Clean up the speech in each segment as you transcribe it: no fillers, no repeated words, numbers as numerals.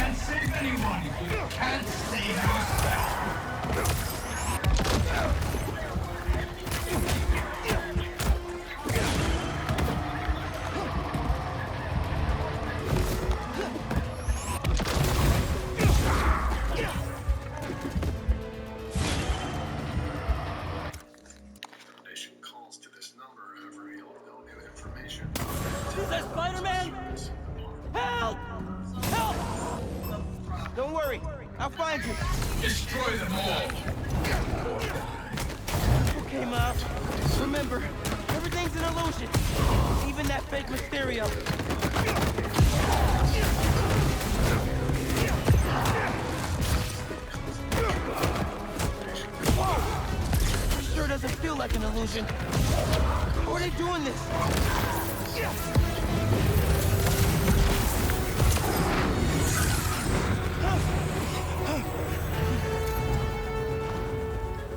can't save anyone if you can't save yourself. Is that Spider-Man? Help! Help! Don't worry, I'll find you. Destroy them all. Okay, Miles. Remember, everything's an illusion. Even that fake Mysterio. Whoa! It sure doesn't feel like an illusion. How are they doing this?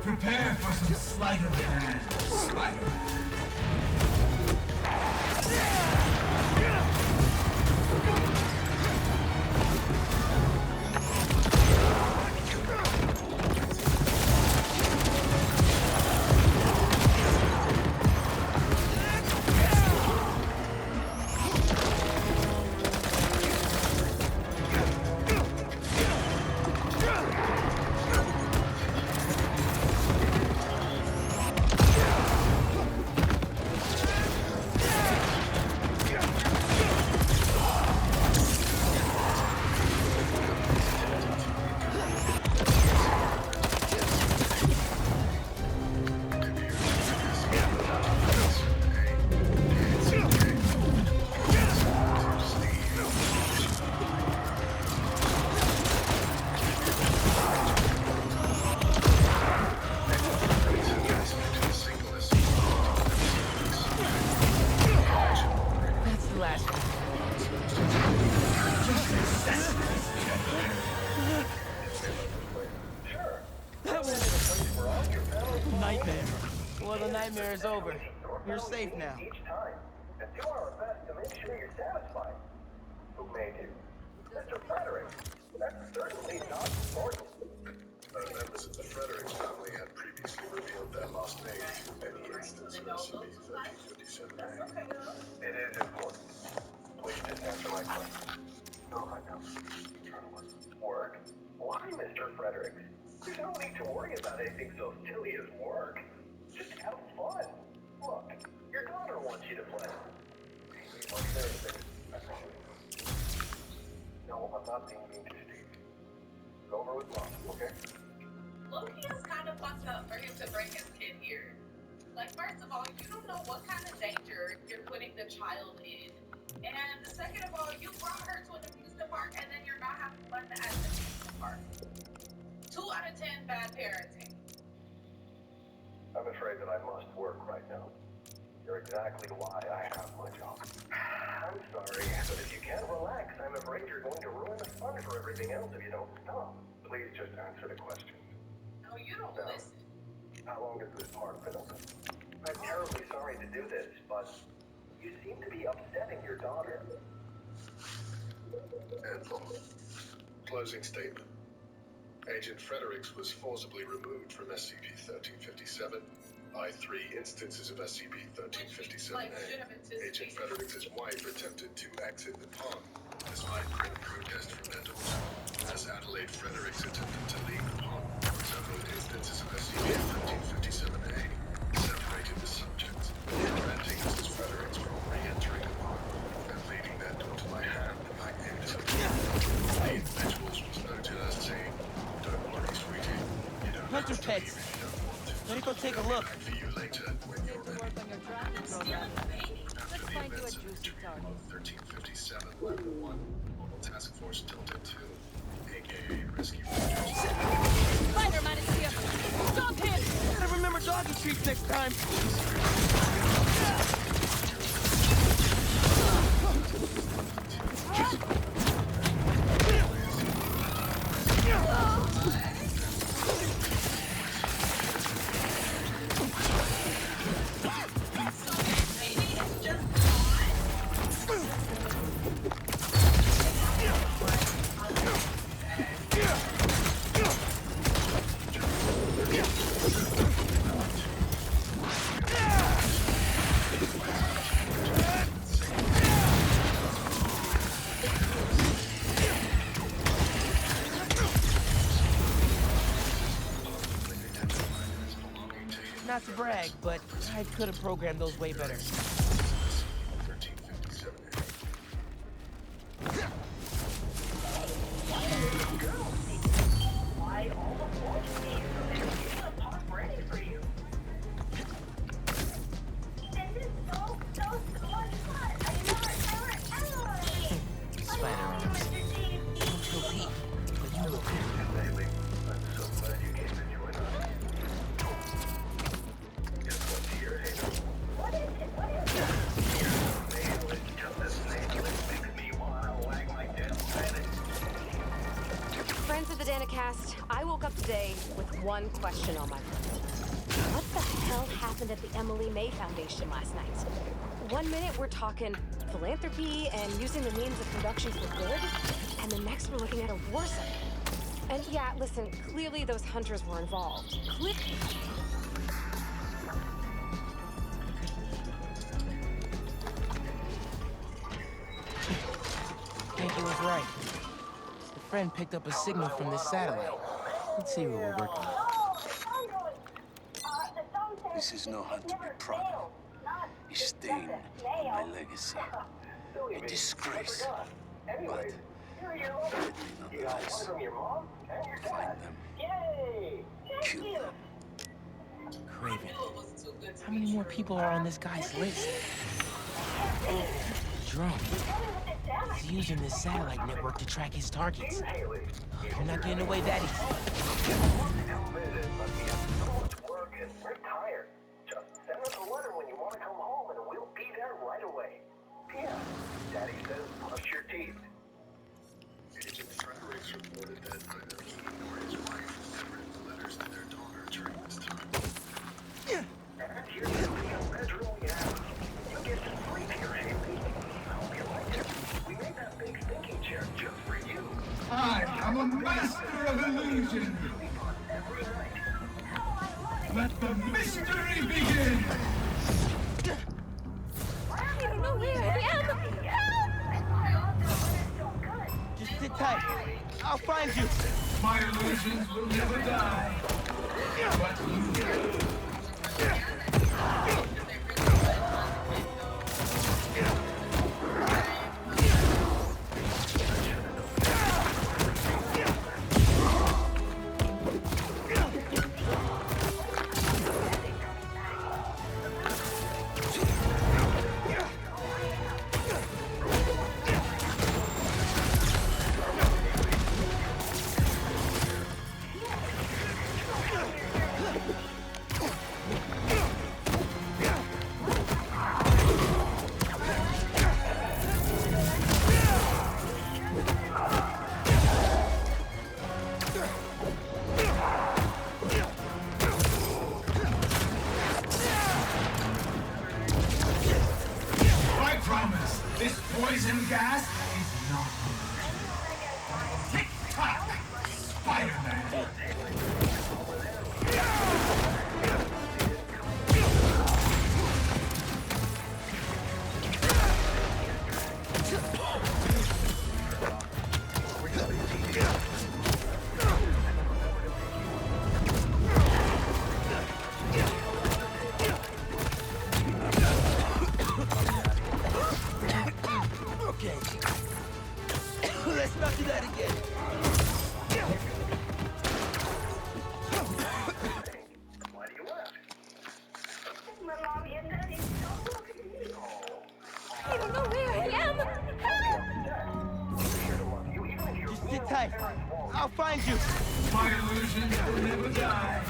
Prepare for some sleight of hand, Spider-Man. Nightmare. Well, the nightmare is over. You're safe now. Each time, and do our best to make sure you're satisfied. Who made you? Mr. Frederick. That's certainly not important. Members of the Fredericks family had previously revealed their last name to any instance of SCP-1357-A. It is important. Please just answer my question. Oh, I know. Journalist. Work? Why, Mr. Frederick? There's no need to worry about anything so silly as work. Just have fun. Look, your daughter wants you to play. No, I'm not being mean to Steve. Go over with Mom, okay? Loki is kind of fucked up for him to bring his kid here. Like, first of all, you don't know what kind of danger you're putting the child in. And second of all, you brought her to an amusement park and then you're not having fun at the amusement park. 2 out of 10 bad parenting. I'm afraid that I must work right now. You're exactly why I have my job. I'm sorry, but if you can't relax, I'm afraid you're going to ruin the fun for everything else if you don't stop. Please just answer the question. No, you don't No. listen. How long has this park been open? I'm terribly sorry to do this, but you seem to be upsetting your daughter. Anthem. Closing statement. Agent Fredericks was forcibly removed from SCP-1357 by 3 instances of Like, should have SCP-1357-A. anticipated. Agent Fredericks' wife attempted to exit the pond, despite great protest from their daughter, as Adelaide Fredericks attempted to leave the pond. Several instances of SCP-1357-A separated the subjects, preventing Mrs. Fredericks from re-entering the pond and leading their daughter by hand back into the pond. The individuals was noted as saying, "Don't worry, sweetie. You don't Hunter have to pets. leave if you don't want to. Let me go take a look. Back for you later when you're ready." Work on your draft program. After the Find you a events of juicy target. 1357 Level 1, Mobile Task Force Delta 2, aka Rescue Rangers. Spider-Man is here. Stop him! Gotta remember doggy treats next time. Not to brag, but I could have programmed those way better. 1357 Why all the boys here? There's a pot ready for you. This is so much fun. I Spider-Man. Don't feel Pete, but you look good. Bailey, I'm so glad you came to join us. Guess what's here, Halo? What is it? Nail it, just a snail. It makes me wanna wag my tail at it. Friends of the Danicast, I woke up today with one question on my mind. What the hell happened at the Emily May Foundation last night? 1 minute we're talking philanthropy and using the means of production for good, and the next we're looking at a war zone. And yeah, listen, clearly those hunters were involved. Yankee was right. The friend picked up a signal from this satellite. Let's see what we're working with. This is no hunt to be proud of. A stain on my legacy. A disgrace. But deadly nonetheless. Find them. Kill them. Craven. How many more people are on this guy's list? Drone. He's using this satellite network to track his targets. You're not getting away that easy. We're tired. Just send us a letter when you want to come home and we'll be there right away. P.S. Daddy says brush your teeth. Agent Fredericks reported that neither he nor his wife had written letters to their daughter during this time. And here's the real bedroom we have. You get to sleep here, Haley. I hope you like it. We made that big thinking chair just for you. I am a master of illusion. Every night. Let the mystery begin. I don't know where I am. Just sit tight. I'll find you. My illusions will never die. But you will. This poison gas is not Tick-tock! Spider-Man! Okay. Let's not do that again. Why do you laugh? My mom and daddy I don't know where I am. Help! Just sit tight. I'll find you. My illusions will never die.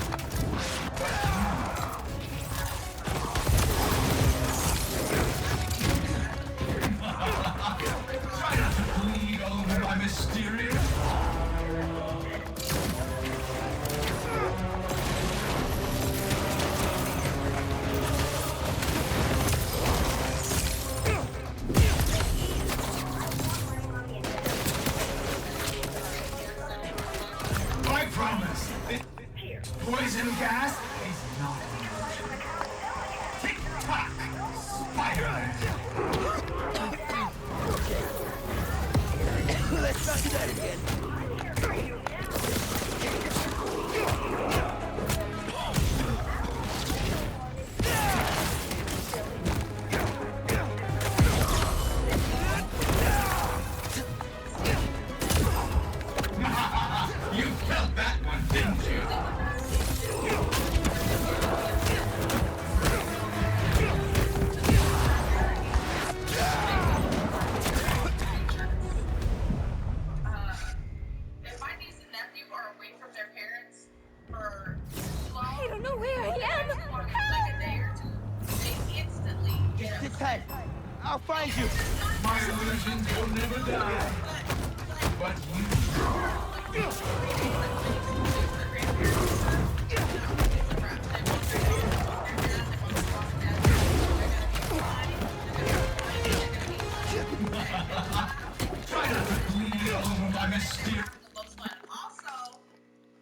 Try not to bleed all over my mysterious. I promise, this poison gas is not Tick-tock! Spider-Man! Let's not do that again. I'll find you. My illusions will never die. But you. Try not to bleed all over my mysterious. Looks fun. Also,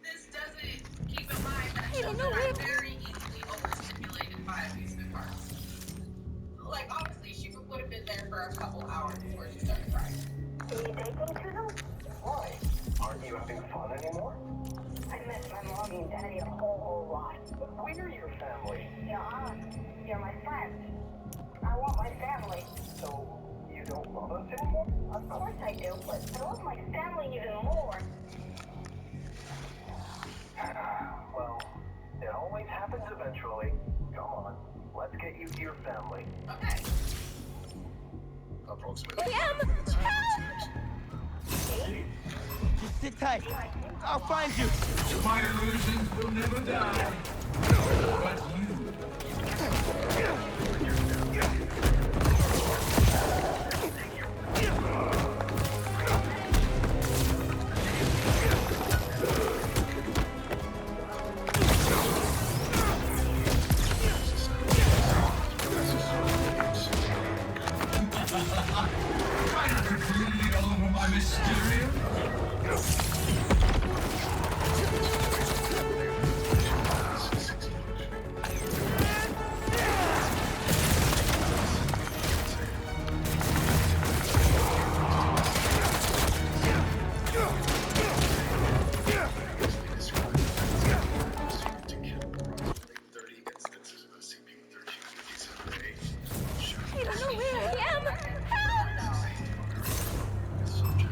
this doesn't keep in mind that I don't children know are where- very easily overstimulated by amusement parks. Like, obviously, she would have been there for a couple hours before she started crying. Are you taking to them? Why? Aren't you having fun anymore? I miss my mommy and daddy a whole lot. But we're your family. You're my friends. I want my family. So, you don't love us anymore? Of course I do, but I love my family even more. Well, it always happens eventually. Come on, let's get you to your family. Okay. Approximately Liam! 5 minutes after Just sit tight. I'll find you. My illusions will never die. But you. Try not to bleed all over my mysterium. to kill approximately 30 instances of SCP-1357-A. I don't know where I am!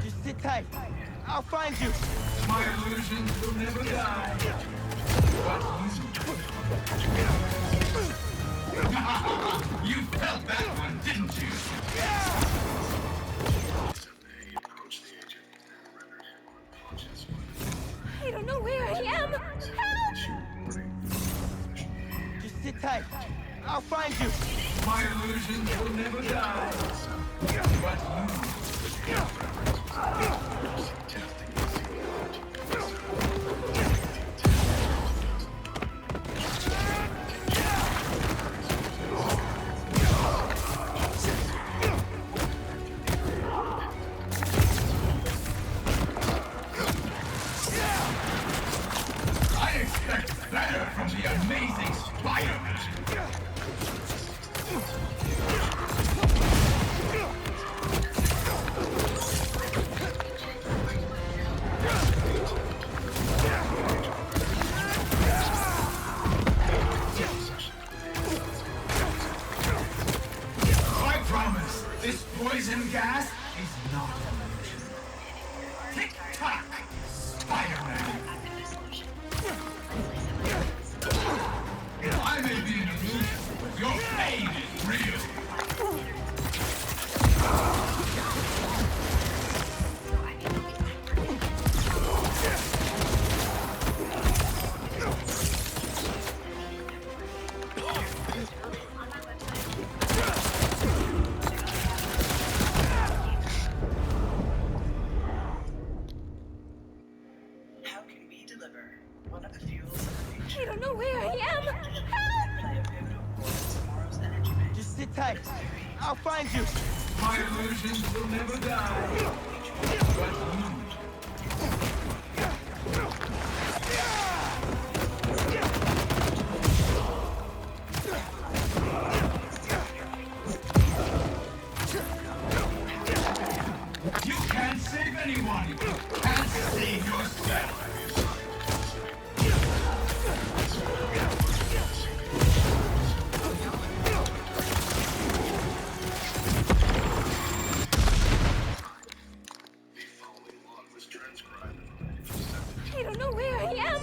Just sit tight. I'll find you. My illusions will never die. But you. You felt that one, didn't you? 7A approached the agent and rendered him unconscious by I don't know where I am! Just sit tight. I'll find you. My illusions will never die. But you. I expect better from the amazing Spider-Man. I promise, this poison gas is not an illusion. Tick-tock, Spider-Man. I may be an illusion, but your pain is real. How can we deliver one of the fuels of the future? I don't know where I am! Play a pivotal role in tomorrow's energy mix. Just sit tight. I'll find you. My illusions will never die. But you. You can't save anyone. Can't save yourself. The following log was transcribed and intercepted. I don't know where I am!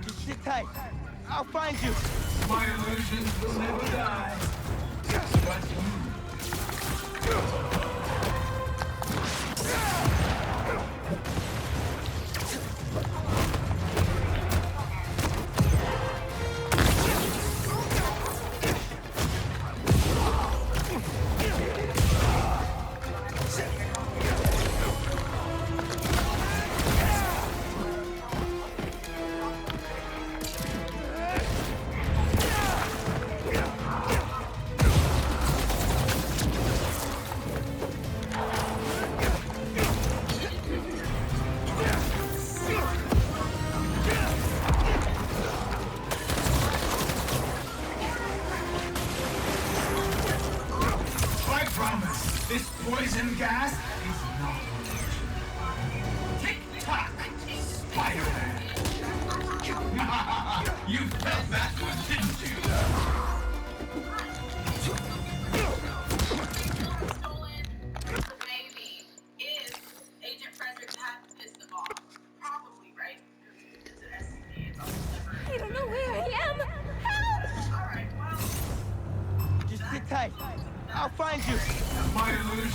Just sit tight. I'll find you. My illusions will never die. But you.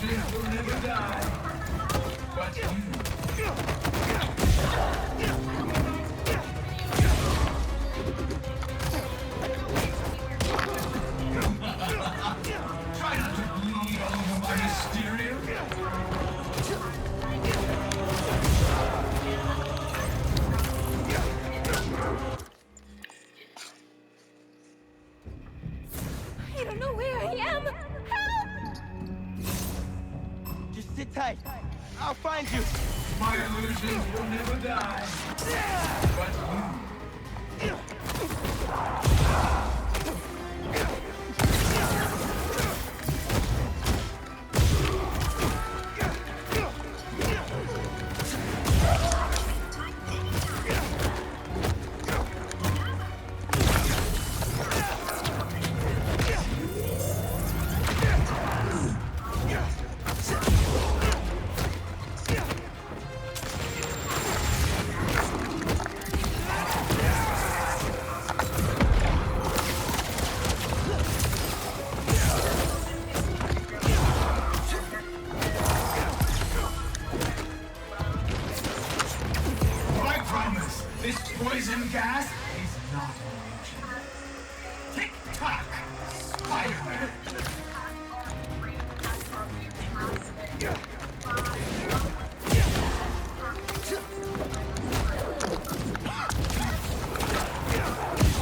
illusions will never die. But you try not to bleed all over my Mysterio. I don't know where I am. Help! Just sit tight. I'll find you. My illusions will never die. But you I promise, this poison gas is not an illusion. Tick-tock, Spider-Man.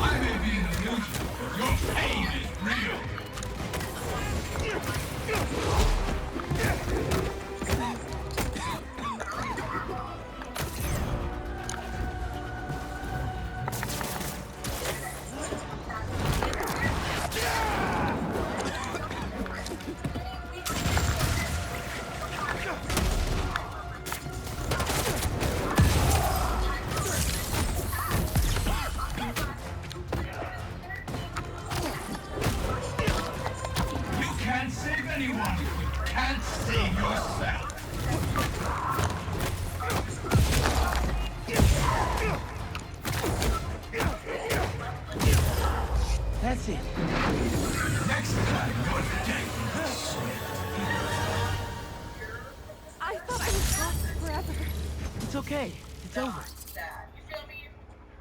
I may be an illusion, but your pain is real. You can't save anyone. You can't save yourself. That's it. Next time you're dead. I thought I was lost forever. It's okay. It's over. That. You feel me?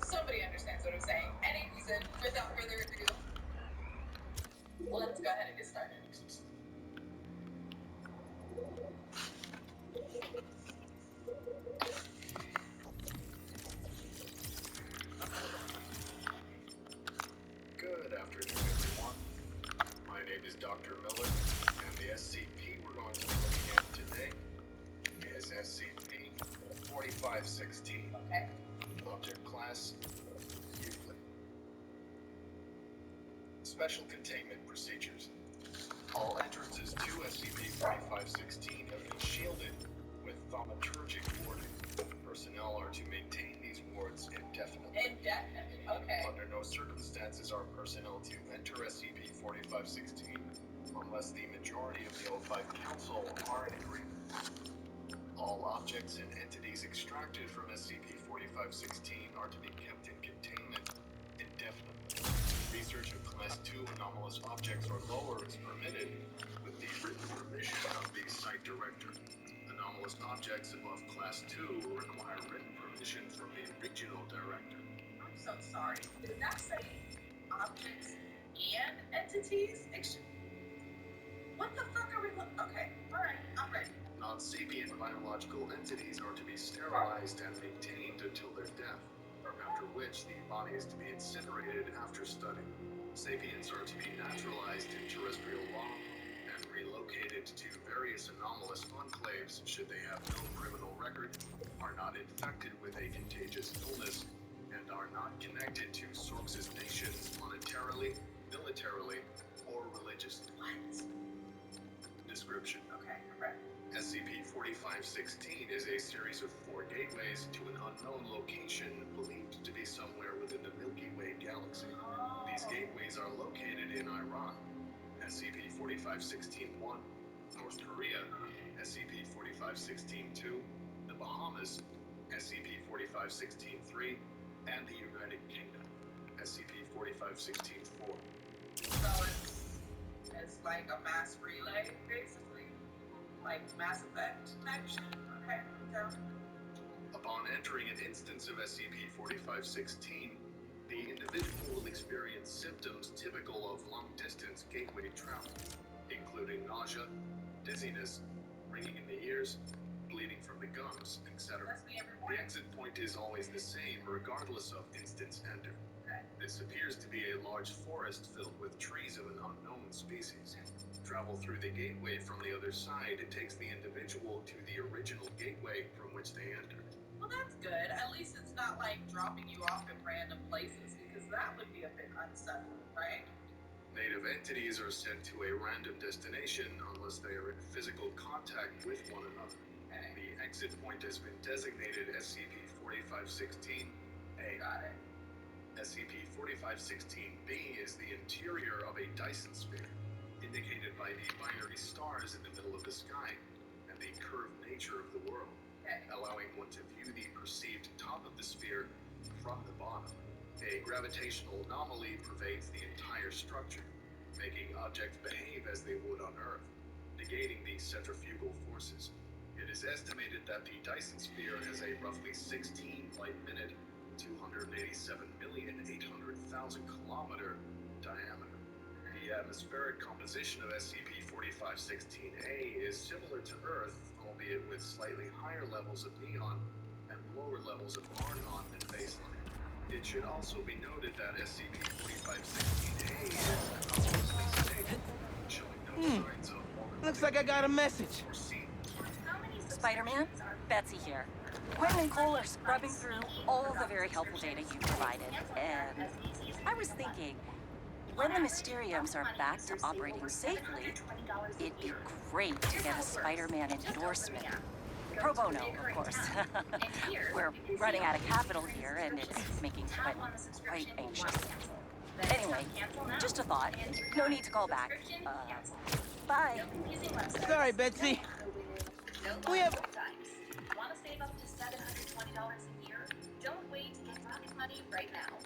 Somebody understands what I'm saying. Any reason, without further ado, let's go ahead and get started. Good afternoon, everyone. My name is Dr. Miller, and the SCP we're going to be looking at today is SCP-4516. Okay? Object class, Euclid. Special containment procedures. All entrances to SCP-4516 have been shielded with thaumaturgic warding. Personnel are to maintain these wards indefinitely. Indefinitely. Okay. Under no circumstances are personnel to enter SCP-4516 unless the majority of the O5 Council are in agreement. All objects and entities extracted from SCP-4516 are to be kept in containment indefinitely. Research of Class 2 anomalous objects or lower is permitted with the written permission of the Site Director. Anomalous objects above Class 2 will require written permission from the Regional Director. I'm so sorry. Did that say objects and entities? What the fuck are we okay, alright, I'm ready. Non-sapient biological entities are to be sterilized and maintained until their death, after which the body is to be incinerated after study. Sapients are to be naturalized in terrestrial law and relocated to various anomalous enclaves should they have no criminal record, are not infected with a contagious illness, and are not connected to Sorx's nations monetarily, militarily, or religiously. What? Description. Okay, I'm ready. SCP-4516 is a series of 4 gateways to an unknown location believed to be somewhere within the Milky Way galaxy. These gateways are located in Iran, SCP-4516-1, North Korea, SCP-4516-2, the Bahamas, SCP-4516-3, and the United Kingdom, SCP-4516-4. So it's like a mass relay, basically. Like Mass Effect type shit. Okay, so. Upon entering an instance of SCP-4516, the individual will experience symptoms typical of long-distance gateway travel, including nausea, dizziness, ringing in the ears, bleeding from the gums, etc. That's me every The morning. exit point is always the same regardless of instance enter. Okay. This appears to be a large forest filled with trees of an unknown species. Travel through the gateway from the other side, it takes the individual to the original gateway from which they entered. Well, that's good. At least it's not like dropping you off in random places, because that would be a bit unsettling, right? Native entities are sent to a random destination unless they are in physical contact with one another. Okay. The exit point has been designated SCP-4516-A. Got it. SCP-4516-B is the interior of a Dyson sphere, indicated by the binary stars in the middle of the sky and the curved nature of the world, Okay. allowing one to view the perceived top of the sphere from the bottom. A gravitational anomaly pervades the entire structure, making objects behave as they would on Earth, negating the centrifugal forces. It is estimated that the Dyson sphere has a roughly 16 light-minute, 287,800,000 kilometer diameter. The atmospheric composition of SCP-4516-A is similar to Earth, albeit with slightly higher levels of neon and lower levels of argon than baseline. It should also be noted that SCP-4516-A is anomalously stable, showing no signs of Looks like I got a message. or seen. Spider-Man, Betsy here. Gwen and Cole are scrubbing through all the very helpful data you provided, and I was thinking, when the Mysteriums are back to operating safely, it'd be great to get a Spider-Man endorsement. Pro bono, of course. We're running out of capital here, and it's making Gwen quite anxious. Anyway, just a thought. No need to call back. Bye. Sorry, Betsy. We have... Want to save up to $720 a year? Don't wait to get Rocket Money right now.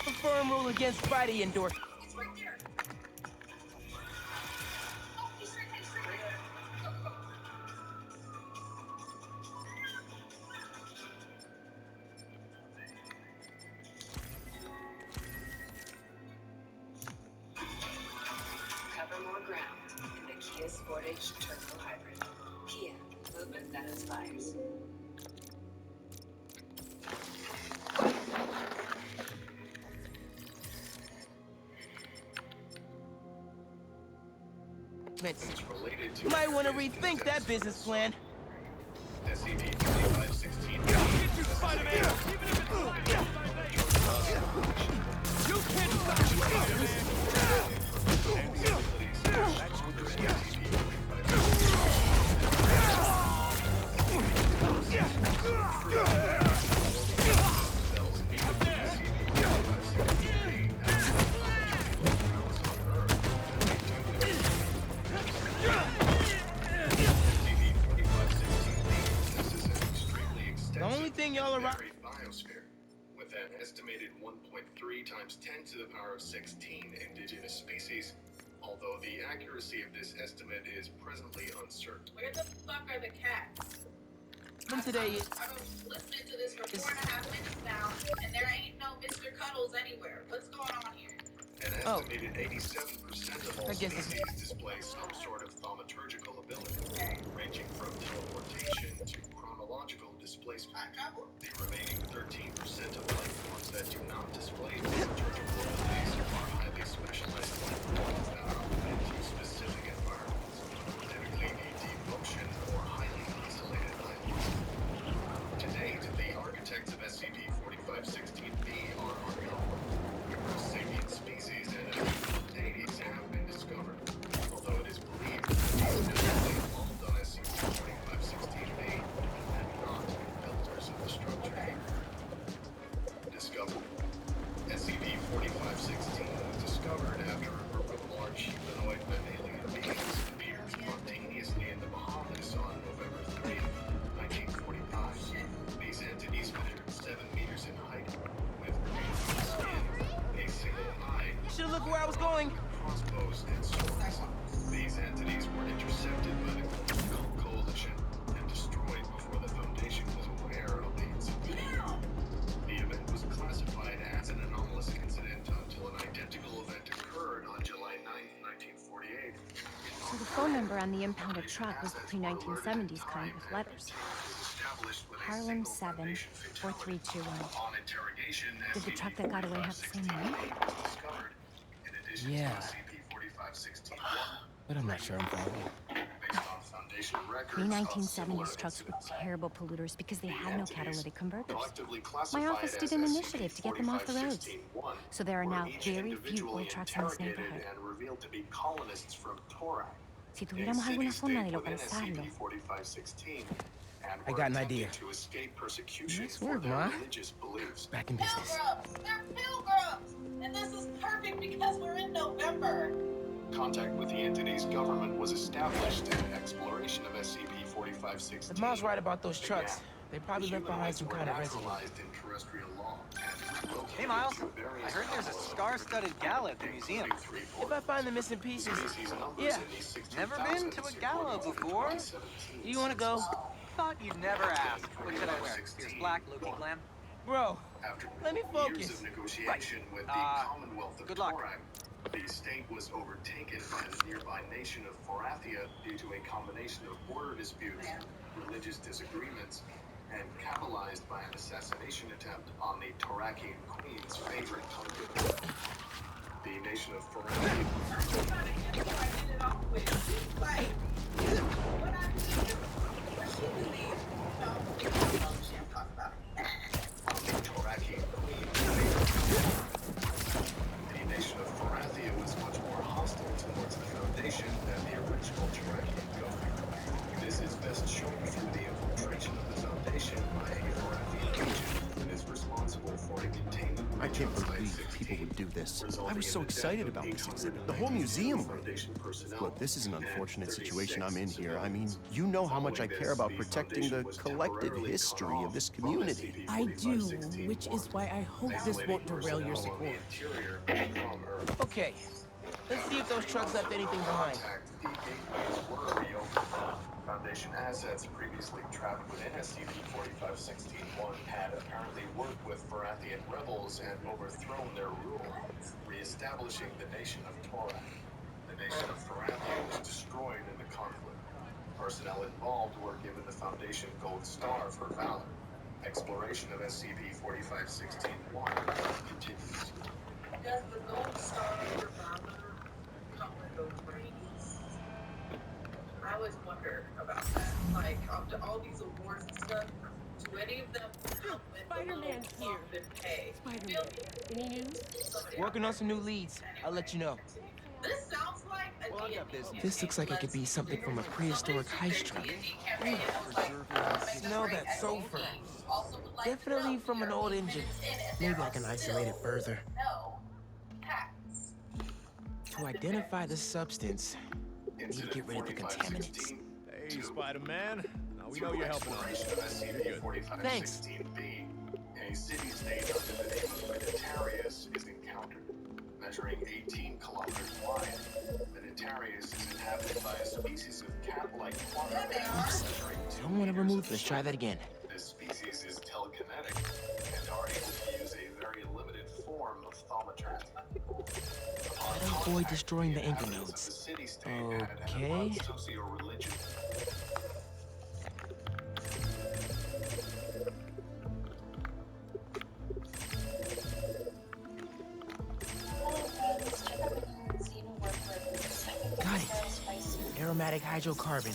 A firm rule against Spidey endorsement. It's right there. Oh, he's right there. He's right there. Cover more ground in the Kia Sportage Turbo Hybrid. Kia, movement that inspires. Betsy, It's related to you might want to rethink that business plan. SCP-4516 Get you, Spider-Man! Even if it's you can't stop The only thing y'all are... buried biosphere, with an estimated 1.3 times 10 to the power of 16 indigenous species, although the accuracy of this estimate is presently uncertain. Where the fuck are the cats? From today, I've been listening to this for 4.5 minutes now, and there ain't no Mr. Cuddles anywhere. What's going on here? An Oh. estimated 87% of all I guess it's- species display some sort of thaumaturgical ability, ranging from teleportation to chronological displacement. The remaining 13% of life forms that do not display thaumaturgical abilities are highly specialized life forms that are fit to specific environments, typically the deep ocean or highly isolated islands. To date, the architects of SCP-4516-B are unknown. Numerous sapient species and a few deities have been discovered, although it is believed that these individuals evolved on SCP-4516-B and not builders of the structure. Discovered. SCP-4516-B The phone number on the impounded truck was the pre-1970s kind with letters. Harlem 7 4321. Did the truck that got away have the same name? Yeah. But I'm not sure I'm following. Pre-1970s trucks were terrible polluters because they had no catalytic converters. My office did an initiative to get them off the roads. So there are now very few old trucks in this neighborhood. Si tuviéramos alguna forma de localizarlo. I got an idea. Nice work, Ma. Back in business. They're pilgrims! And this is perfect because we're in November. Contact with the entity's government was established and exploration of SCP-4516. If Ma's right about those trucks, they probably left behind some kind of residue. Hey, Miles. I heard there's a star-studded gala at the museum. If I find the missing pieces, yeah. Never been to a gala before. You wanna go? Thought you'd never ask. What should I wear? Here's black, Loki glam. Bro, let me focus. Years of negotiation with the Commonwealth of good luck. Torak, the state was overtaken by the nearby nation of Forathia due to a combination of border disputes, religious disagreements, and capitalized by an assassination attempt on the Torakian queen's favorite concubine. The nation of Forathia. The nation of Forathia was much more hostile towards the Foundation than the original Torakian government. This is best shown through the infiltration of the Foundation by a Forathian agent that is responsible for the containment. I can't believe people would do this. I was so excited about this exhibit. The whole museum. Look, this is an unfortunate situation I'm in here. I mean, you know how much I care about protecting the collective history of this community. I do, which is why I hope this won't derail your support. Okay, let's see if those trucks left anything behind. Foundation assets previously trapped within SCP-4516-1 had apparently worked with Forathian rebels and overthrown their rule, re-establishing the nation of Torak. The nation of Forathia was destroyed in the conflict. Personnel involved were given the Foundation Gold Star for valor. Exploration of SCP-4516-1 continues. Does the Gold Star for valor come with those ratings? I always wonder about that. Like, after all these awards and stuff, do any of them come with Spider-Man's here. pay? Spider-Man. Any news? Working on some new leads. I'll let you know. This sounds like a Well, I got business. This looks like it could be something from a prehistoric heist truck. Smell that sulfur. Definitely from an old engine. Maybe I can isolate it further. No. Hats. To identify the substance, I need to get rid of the contaminants. Hey, Spider-Man. Now we know you're helping us. Thanks. A city-state under the name of Minotarius is encountered. Measuring 18 kilometers wide, Minotarius is inhabited by a species of cat-like quadrupeds. Don't want to remove this. Try that again. This species is telekinetic and are able to use a very limited form of thaumaturgy. Avoid destroying the anchor nodes. Okay. Socio-religion. Got it. Aromatic hydrocarbon.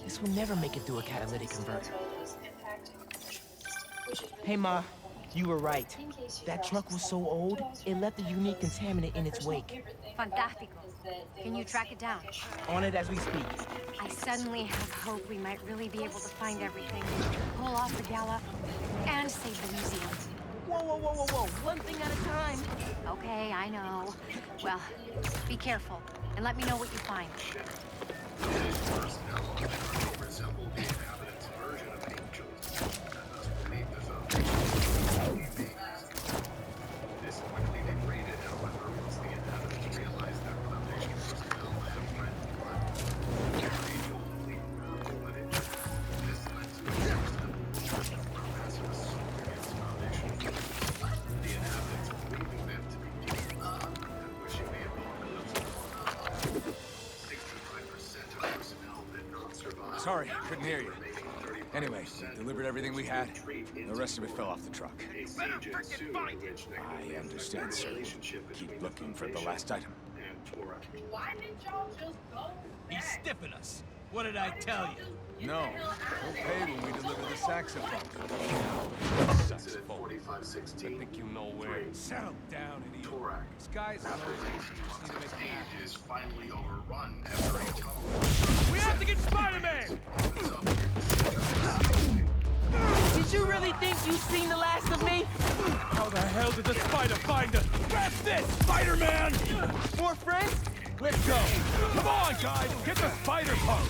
This will never make it through a catalytic converter. Hey, Ma. You were right. That truck was so old, it left a unique contaminant in its wake. Fantastico. Can you track it down? On it as we speak. I suddenly have hope we might really be able to find everything, pull off the gala, and save the museum. Whoa, whoa, whoa, whoa, whoa. One thing at a time. Okay, I know. Well, be careful, and let me know what you find. Resemble the inhabitants' version of angels beneath the foundation. This quickly degraded, however, once the inhabitants realized that Foundation personnel had fled the planet. Angel only but it this led to a system of massive assault against Foundation. The inhabitants believing them to be given up and wishing the apocalypse upon us. 65 Sorry, couldn't hear you. Anyway, we delivered everything we had. The rest of it fell off the truck. I understand, sir. Keep looking for the last item. Why didn't y'all just go? He's stiffing us. What did I tell you? No, we'll pay when we deliver the saxophone. Saxophone. I think you know where. Settle down, idiot. This guy's an old is finally overrun after a tunnel. We have to get Spider-Man! Did you really think you've seen the last of me? How the hell did the spider find us? Grab this, Spider-Man! More friends? Let's go! Come on, guys! Get the spider punk!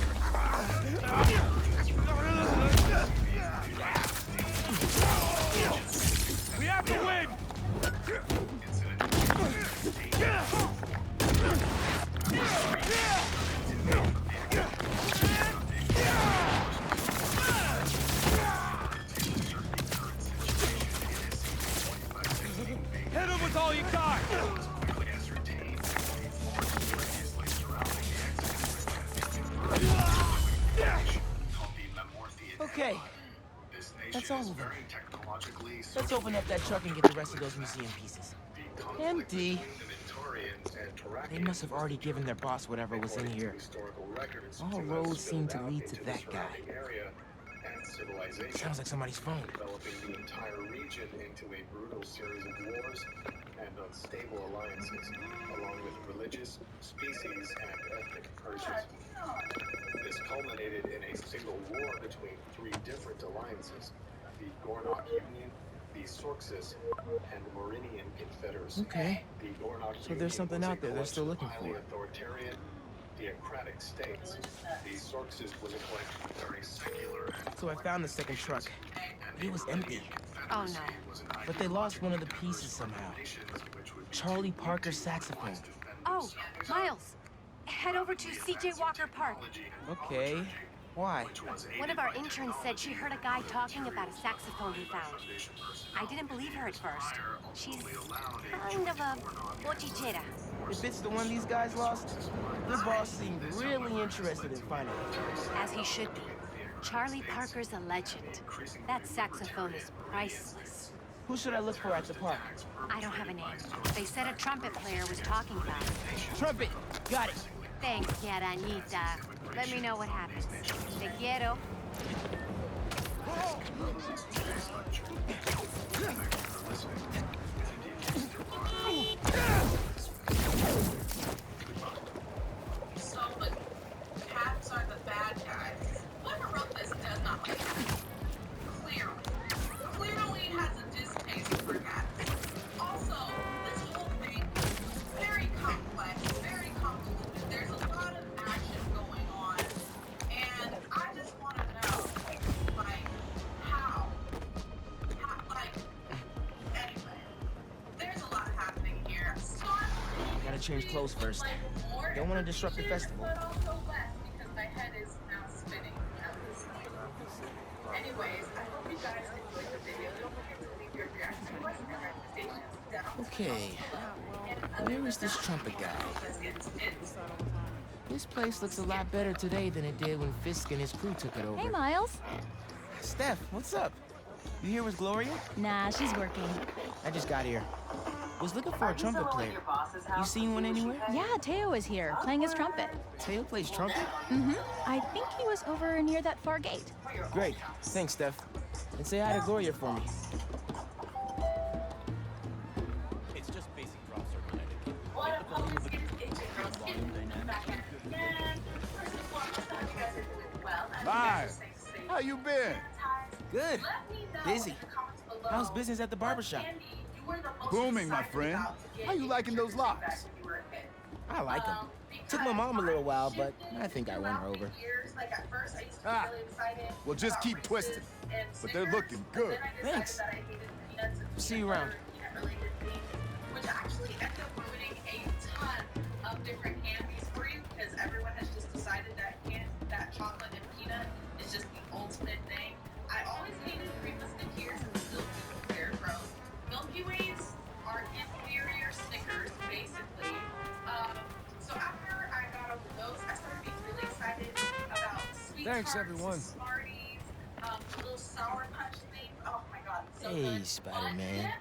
We have to win! Hit him with all you got! Okay. That's all of them. Let's open up that truck and get the rest of those museum pieces. Empty. They must have already given their boss whatever was in here. All roads seem to lead to that guy. Sounds like somebody's phone. Developing the entire region into a brutal series of wars and unstable alliances, along with religious, species, and ethnic purges. This culminated in a single war between three different alliances: the Gornok Union, the Sorxus, and the Morinian Confederacy. Okay. The Gornok So there's something out there they're still looking highly for. authoritarian, theocratic states. The Sorxus was a collection of very secular. So I found the second truck. It was empty. Oh no. But they lost one of the pieces somehow. Charlie Parker's saxophone. Oh, Miles. Head over to C.J. Walker Park. Okay. Why? One of our interns said she heard a guy talking about a saxophone he found. I didn't believe her at first. She's kind of a bochichera. If it's the one these guys lost, their boss seemed really interested in finding it. As he should be. Charlie Parker's a legend. That saxophone is priceless. Who should I look for at the park? I don't have a name. They said a trumpet player was talking about it. Trumpet! Got it! Thanks, Yaranita. Let me know what happens. Te quiero. So, but cats are the bad guys. Whoever wrote this does not like cats. Clearly has a distaste for cats. Also, this whole thing is very complex, very convoluted. There's a lot of action going on, and I just want to know, like, how? Like, anyway, there's a lot happening here. Gotta change clothes first. Don't want to disrupt the festival. But also less because my head is now spinning at this point. Anyways, I hope you guys enjoyed the video. Don't forget to leave your reaction and recommendations down. Okay. Where is this trumpet guy? This place looks a lot better today than it did when Fisk and his crew took it over. Hey, Miles. Steph, what's up? You here with Gloria? Nah, she's working. I just got here. Was looking for a trumpet player. You seen one anywhere? Yeah, Teo is here, playing his trumpet. Teo plays trumpet? Mm-hmm. I think he was over near that far gate. Great. Thanks, Steph. And say hi to Gloria for me. It's just basic drop circle etiquette. Hi. How you been? Good. Busy. How's business at the barbershop? Booming, my friend. How you liking those locks? I like them. Took my mom a little while, but I think I won her over. Ah, well, just keep twisting. But they're looking good. Thanks. See you around. Which actually ended up ruining a ton of different candies for you because everyone has just decided that chocolate and peanut is just the ultimate thing. I always hated Reese's Tears and still do. They're gross. Milky Ways are inferior Snickers, basically. So after I got over those, I started being really excited about sweet Thanks, everyone. Little Sour Punch thing. Oh my god. So Hey, good. Spider-Man.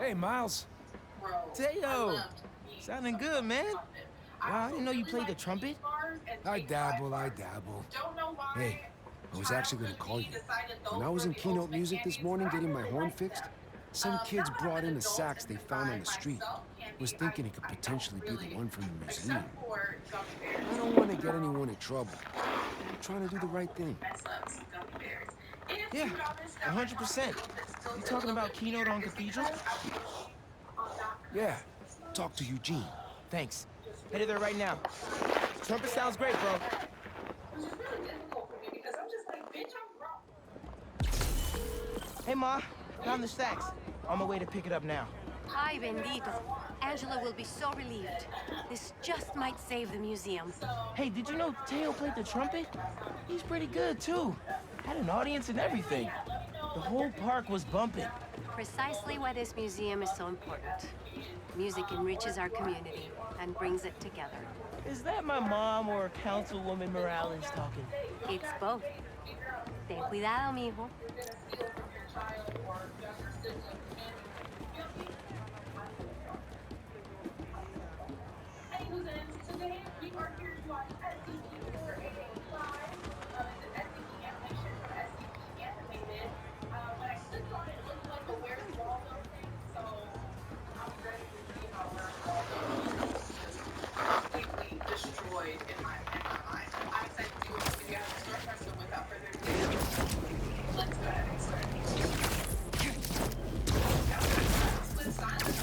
Hey, Miles. Teo! Sounding good, man. Wow, I didn't know you played the trumpet. I dabble. Hey, I was actually going to call you. When I was in Keynote Music this morning getting my horn fixed, some kids brought in a sax they found on the street. Was thinking it could potentially be the one from the museum. I don't want to get anyone in trouble. I'm trying to do the right thing. Yeah, 100%. You talking about Keynote on Cathedral? Yeah, talk to Eugene. Thanks. Headed there right now. Trumpet sounds great, bro. Hey, Ma. Found the sax. On my way to pick it up now. Ay, bendito. Angela will be so relieved. This just might save the museum. Hey, did you know Teo played the trumpet? He's pretty good, too. Had an audience and everything. The whole park was bumping. Precisely why this museum is so important. Music enriches our community and brings it together. Is that my mom or Councilwoman Morales talking? It's both. Ten cuidado, mijo. Today we are here to watch SCP-4885. It's an SCP animation from SCP Animated. When I clicked on it, it looked like a Where's Waldo thing, so I'm ready to see how Where's Waldo is completely destroyed in my mind. I'm excited to see what we get to start, so without further ado, let's go ahead and start. With silence.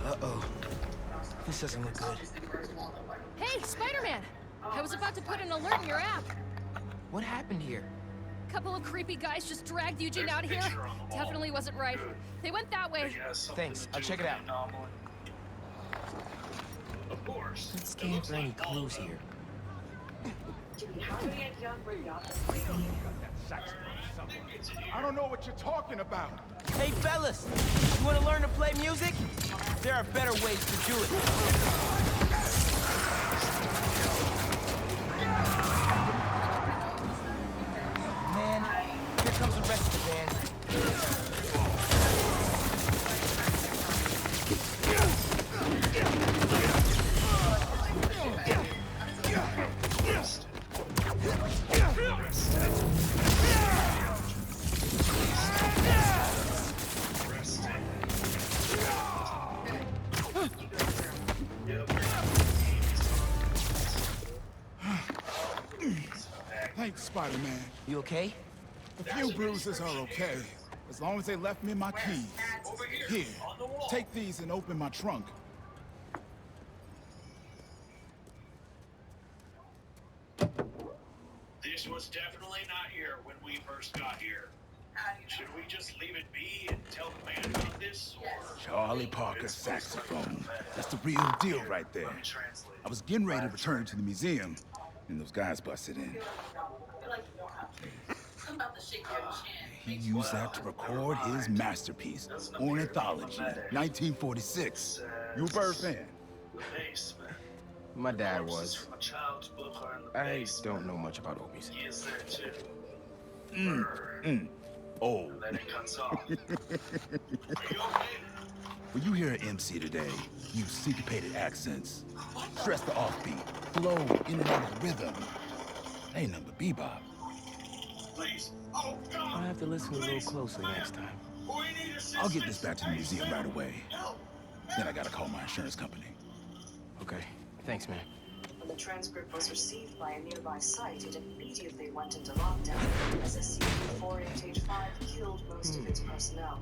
Uh-oh. This doesn't look good. Hey, Spider-Man! I was about to put an alert in your app. What happened here? Couple of creepy guys just dragged Eugene out of here. Definitely wasn't right. They went that way. Thanks, I'll check it out. Let's scan for any clues here. I don't know what you're talking about. Hey, fellas! You want to learn to play music? There are better ways to do it. Man, here comes the rest of the band. Thanks, Spider-Man. You okay? A few bruises are okay, as long as they left me my keys. Here, take these and open my trunk. This was definitely not here when we first got here. Should we just leave it be and tell the man about this, or...? Charlie Parker saxophone. That's the real deal right there. I was getting ready to return it to the museum, and those guys busted in. He used that to record his masterpiece, Ornithology, 1946. You a Bird fan? My dad was. I don't know much about old music. Oh. When you hear an MC today, use syncopated accents, stress the offbeat, flow in and out of the rhythm. Ain't nothing but bebop. I'll have to listen a little closer next time. I'll get this back to the museum right away. Then I gotta call my insurance company. Okay, thanks, man. When the transcript was received by a nearby site, it immediately went into lockdown as SCP-4885 killed most of its personnel.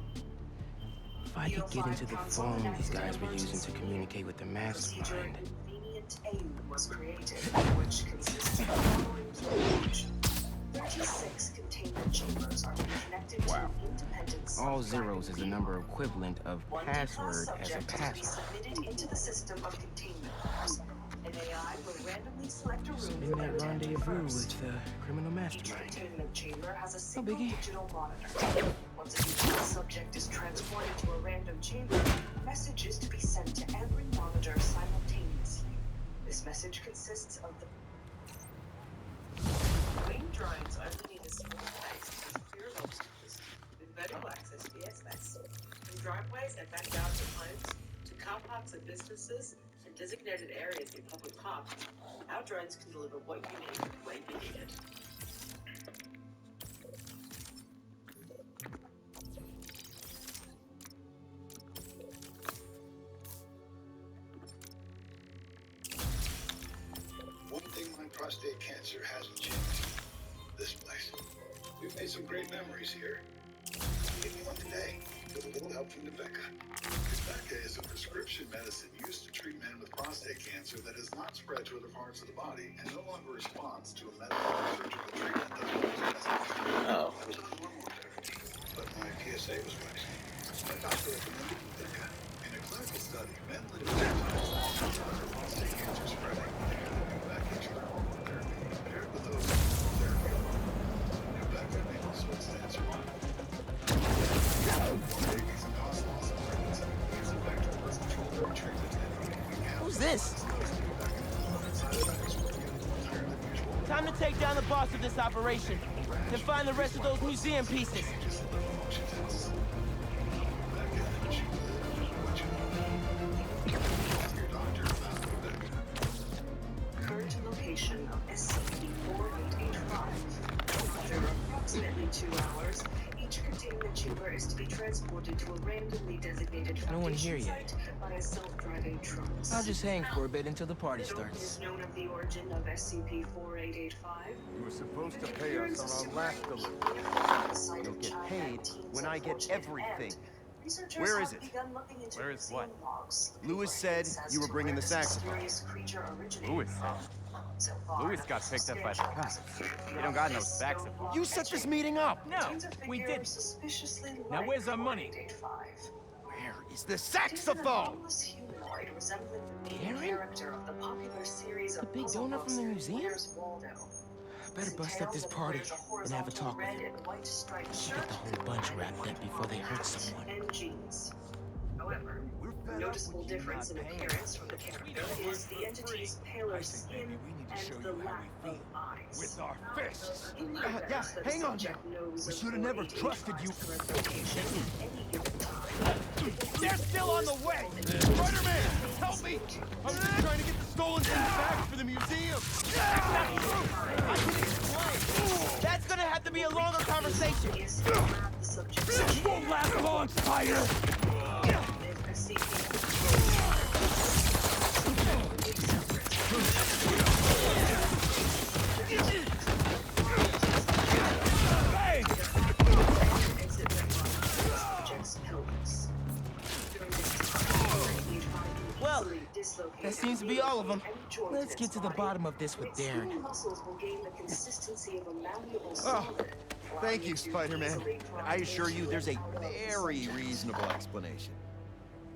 If I could get into the phone these guys were using to communicate with the mastermind. Convenient AIM was created, which consists of the following information. 26 containment chambers are connected to an independent All zeros is a number equivalent of password as a password. submitted into the system of containment rooms. An AI will randomly select a room In that rendezvous with the criminal Each mastermind. containment chamber has a single biggie. digital monitor. Once a digital subject is transported to a random chamber, a message is to be sent to every monitor simultaneously. This message consists of the Wing drones only need a small space with clear obstacles, with vertical access to the airspace. From driveways and backyards of homes, to car parks of businesses, and designated areas in public parks, our drones can deliver what you need when you need it. One thing my prostate cancer hasn't changed. This place. We've made some great memories here. Even one today, with a little help from Nubeqa. Nubeqa is a prescription medicine used to treat men with prostate cancer that has not spread to other parts of the body and no longer responds to a medical or surgical treatment that was Oh. I was on normal therapy, but my PSA was rising. My doctor recommended Nubeqa. In a clinical study, men lived 10 times longer with prostate cancer spreading. Nubeqa hormone therapy compared with those hormone therapy alone. Nubeqa enables Swiss to survive. More babies and cost loss of pregnancy. Use effective birth control during treatment and Who's this? Time to take down the boss of this operation. Then find the rest of those museum pieces. current location of SCP-4885. After approximately 2 hours, each containment chamber is to be transported to a randomly designated No one here foundation yet. site by a self-driving trucks. I'll just hang for a bit until the party No one starts. is known of the origin of SCP-4885. You were supposed to pay us on our last delivery. You'll get paid when I get everything. Researchers Where have is it? begun looking into Where is what? museum logs. Lewis said you were bringing the saxophone. Louis. Louis got picked up by the cops. He don't got no saxophone. You set this meeting up! No, we didn't. Now where's our money? Where is the saxophone? Humanoid resembling the main Karen? character of the popular series The of big puzzle donor books, from the museum? Where's Waldo? Better bust up this party and have a talk with him. Get the whole bunch wrapped up before they hurt someone. And jeans. However, a noticeable difference in appearance from the character is the entity's paler skin and the lack of eyes. With our fists. Yeah, hang on there. We should have never trusted you. They're still on the way! Spider-Man, help me! I'm just trying to get the stolen things back for the museum! I can explain. That's gonna have to be a longer conversation. This won't last long, Spider! Well, that seems to be all of them. Let's get to the bottom of this with Darren. Oh, thank you, Spider-Man. I assure you there's a very reasonable explanation.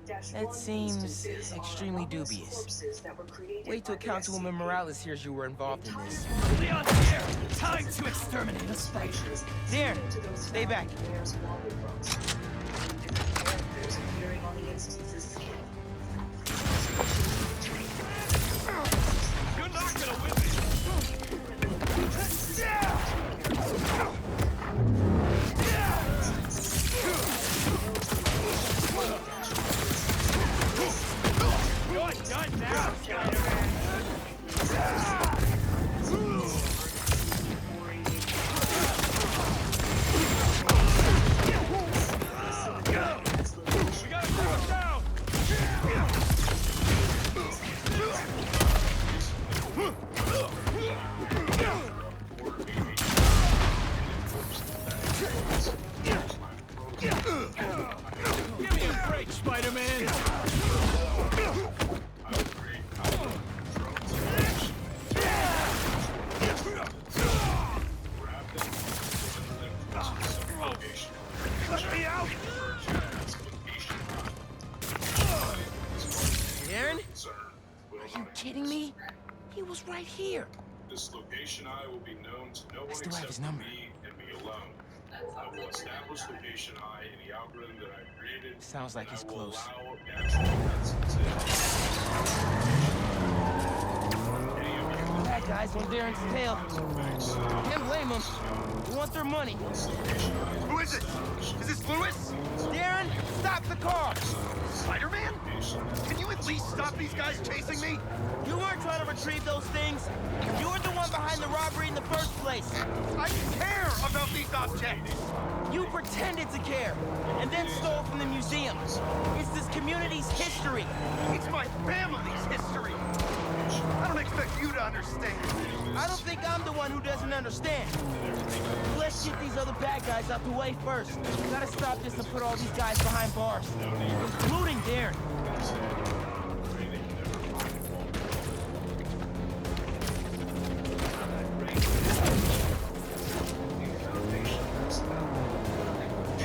That seems extremely dubious. Wait till Councilwoman Morales hears you were involved in this. Leon here! Time to exterminate a spider! Darren, stay back. You're not gonna win You're done now, Give me a break, Spider-Man! kidding me? He was right here. This location eye will be known to no one still have his except number. me and me alone. I will establish location eye in the algorithm that I created. Sounds like he's close. Bad guys on Darren's tail. Can't blame them. They want their money. Who is it? Is this Lewis? Darren, stop the car! Spider-Man? Can you at least stop these guys chasing me? You weren't trying to retrieve those things. You were the one behind the robbery in the first place. I care about these objects. You pretended to care, and then stole from the museum. It's this community's history. It's my family's history. I don't expect you to understand. I don't think I'm the one who doesn't understand. Let's get these other bad guys out the way first. We gotta stop this and put all these guys behind bars, including Darren.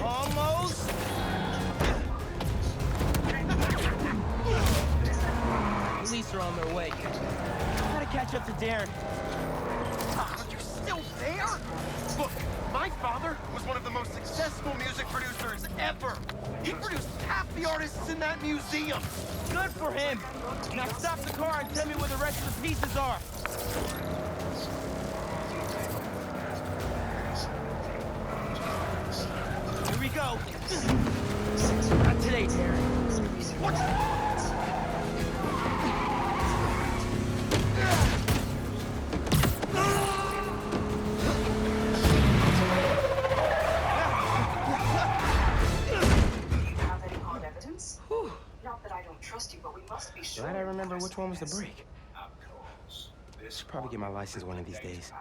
Almost. Police are on their way. Gotta catch up to Darren. Are you still there? Look, my father was one of the most successful music producers ever. He produced half the artists in that museum. Good for him. Now stop the car and tell me where the rest of the pieces are. Here we go. Not today, Darren. What? Glad I remember which one was the break. Should probably get my license one of these days.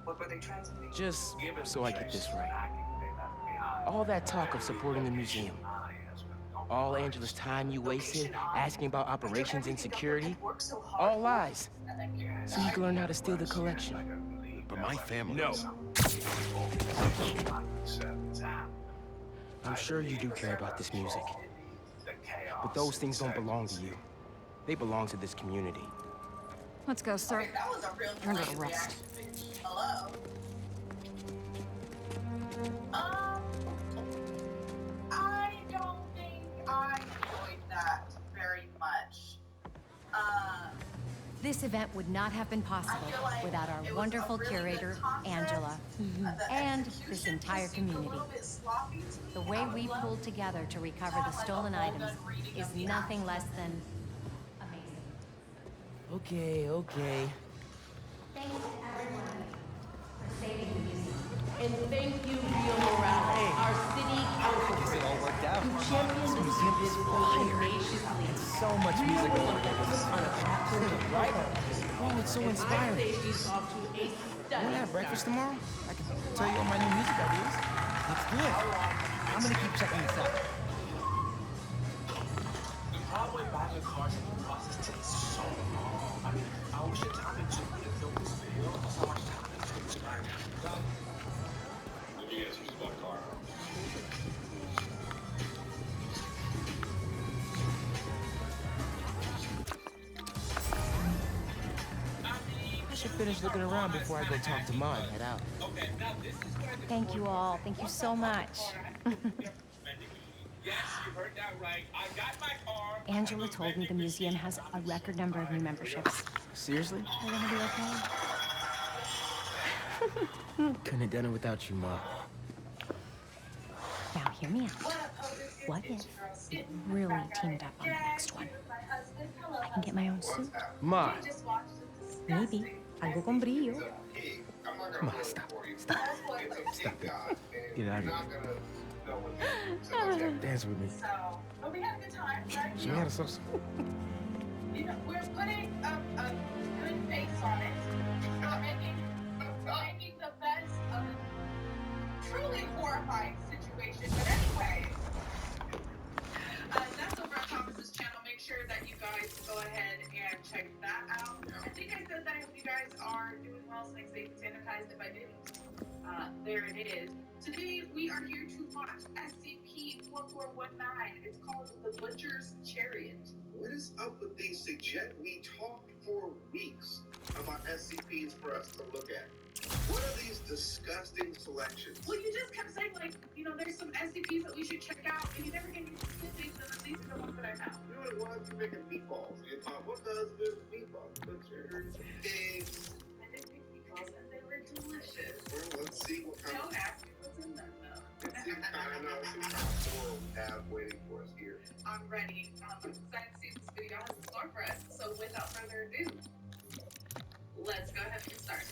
What were they transmitting? Just so I get this right. All that talk of supporting the museum. All Angela's time you wasted asking about operations and security. All lies. So you can learn how to steal the collection. But my family... No. I'm sure you do care about this music. But those things don't belong to you. They belong to this community. Let's go, sir. Okay, that was a real You're under delayed arrest. reaction. Hello? I don't think I enjoyed that very much. This event would not have been possible without our wonderful curator, Angela, and this entire community. The way we pulled together to recover the stolen items is nothing less than amazing. Okay. Thanks to everyone for saving the museum. And thank you, Rio Morales, our city council. Guess it all worked out. You championed this tenaciously. So much music You on were on a chapter of writer. Oh, it's so And I inspiring. say she's off to a Wanna have breakfast tomorrow? I can tell you all my new music ideas. That's good. I'm gonna keep checking this out. The Broadway buying cars in the process takes so long. I mean, I wish the time it took me to film this video was how much time it took to write. Let me guess who's my car. I should finish looking around before I go talk to Ma and head out. Thank you all. Thank you so much. Angela told me the museum has a record number of new memberships. Seriously? Are you gonna be okay? Couldn't have done it without you, Ma. Now, hear me out. What if we really teamed up on the next one? I can get my own suit. Ma. Maybe. Algo con brillo. Ma, stop it. Get out of here. Dance with me. But we had a good time, right? She had a sauce. You know, we're putting a good face on it. We're making the best of a truly horrifying situation. But anyway, that's over on Thomas's channel. Make sure that you guys go ahead and check that out. I think I said that if you guys are doing well, stay safe and sanitized. If I didn't, there it is. Today we are here to watch SCP-4419. It's called The Butcher's Chariot. What is up with these suggest? We talked for weeks about SCPs for us to look at. What are these disgusting selections? Well, you just kept saying, like, you know, there's some SCPs that we should check out, and you never gave me specifics, and these are the ones that I found. You know what it was? You're making meatballs. You thought, what does good meatballs? Butchers, pigs. I didn't make meatballs, and they were delicious. Well, let's see what kind Don't ask me what's in them, though. Let's see what kind of moral have waiting for us here. I'm ready. I'm excited to see what this video has in store for us. So without further ado, let's go ahead and get started.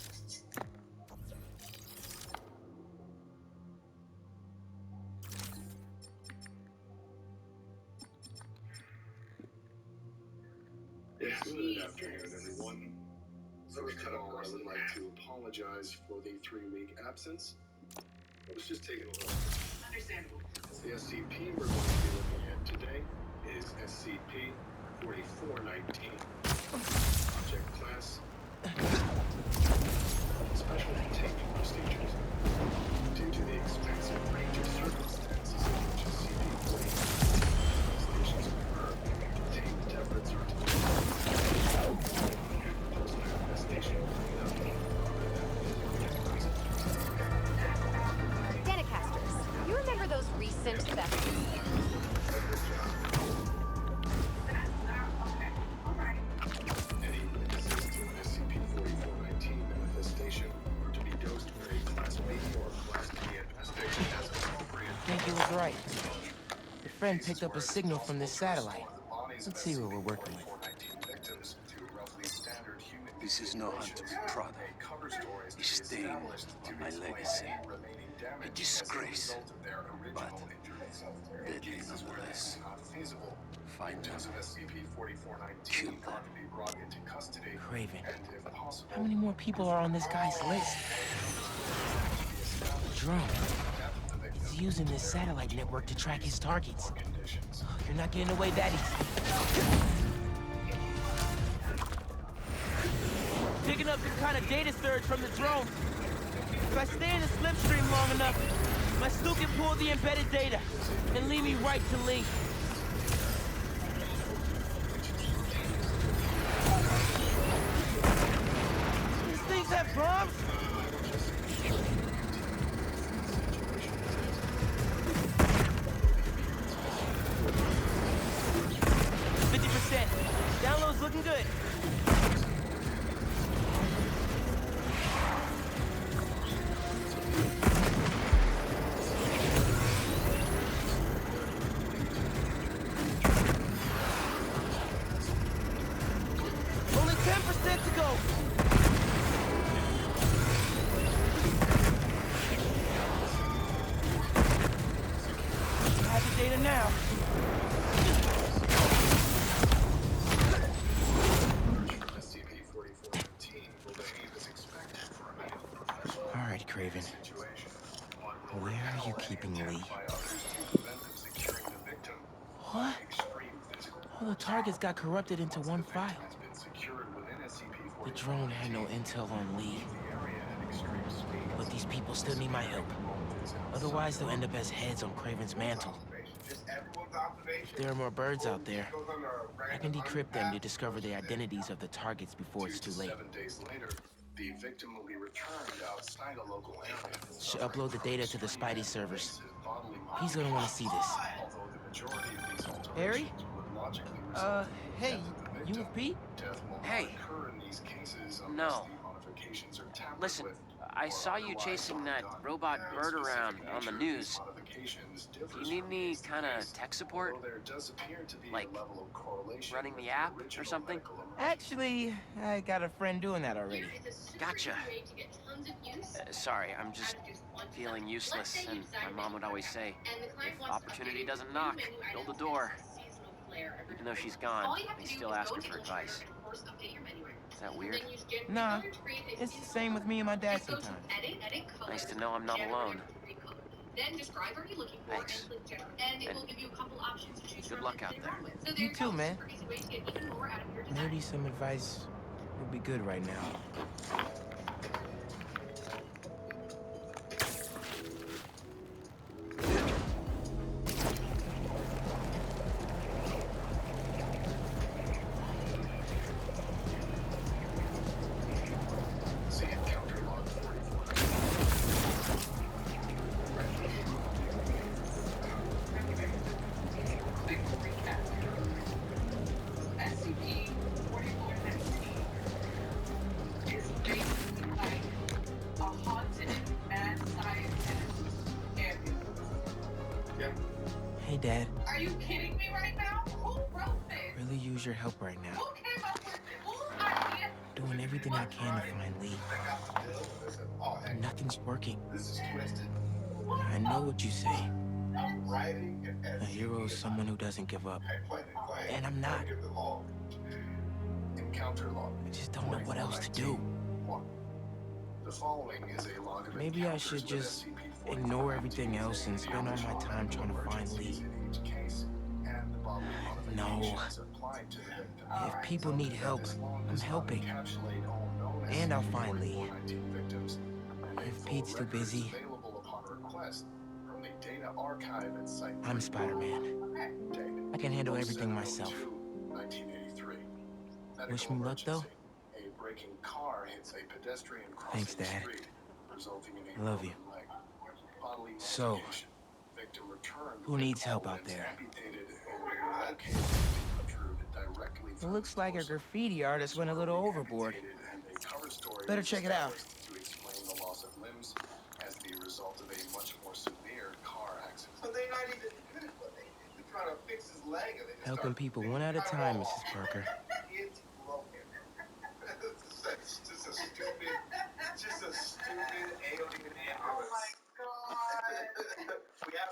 Good afternoon, everyone. First of all, I would like to apologize for the 3-week absence. I was just taking a look. Understandable. The SCP we're going to be looking at today is SCP-4419. Object class: Special containment procedures. Due to the expansive range of circumstances in which SCP-4419 stations occur, containment efforts are to be Danicasters, you remember those recent thefts? Any witnesses to an SCP-4419 manifestation are to be dosed with a Class B or Class D infestation as appropriate. I think he was right. Your friend picked up a signal from this satellite. Let's see what we're working with. This is no hunt to be proud of. A stain on my legacy. A disgrace. But deadly nonetheless. Find them. Kill them. Craven. How many more people are on this guy's list? Drone. He's using this satellite network to track his targets. You're not getting away that easy. Picking up some kind of data surge from the drone. If I stay in the slipstream long enough, my Stu can pull the embedded data and lead me right to Lee. These things have bombs? 50%. Download's looking good. Only 10% to go. I have the data now. All right, Craven. Where are you keeping Lee? What? All the targets got corrupted into one file. The drone had no intel on Lee. But these people still need my help. Otherwise, they'll end up as heads on Craven's mantle. If there are more birds out there, I can decrypt them to discover the identities of the targets before it's too late. 7 days later, the victim will be returned outside a local area. Should upload the data to the Spidey servers. He's gonna want to see this. Harry? Hey, you with Pete? Hey. No. Listen, I saw you chasing that robot bird around on the news. Do you need any kind of tech support? Like running the app or something? Actually, I got a friend doing that already. Gotcha. Sorry, I'm just feeling useless, and my mom would always say, if opportunity doesn't knock, build a door. Even though she's gone, I still ask her for advice. Is that weird? Nah, it's the same with me and my dad sometimes. Nice to know I'm not alone. Then describe what you're looking for Thanks. and click general. And it will give you a couple options to choose Good from. luck out there. So You too, man. for easy ways to get even more out of your design. Maybe some advice would be good right now. Hey, Dad. Are you kidding me right now? Who wrote this? Really use your help right now. Who came up with this? Whose idea? Doing everything I can to find Lee. But nothing's working. I know what you say. A hero is someone who doesn't give up. And I'm not. I just don't know what else to do. Maybe I should just ignore everything else and spend all my time trying to find Lee. No. If people need help, I'm helping. And I'll find Lee. If Pete's too busy, I'm Spider-Man. I can handle everything myself. Wish me luck, though. Thanks, Dad. I love you. So, who needs help out there? It looks like a graffiti artist went a little overboard. Better check it out. Helping people one at a time, Mrs. Parker. Just a stupid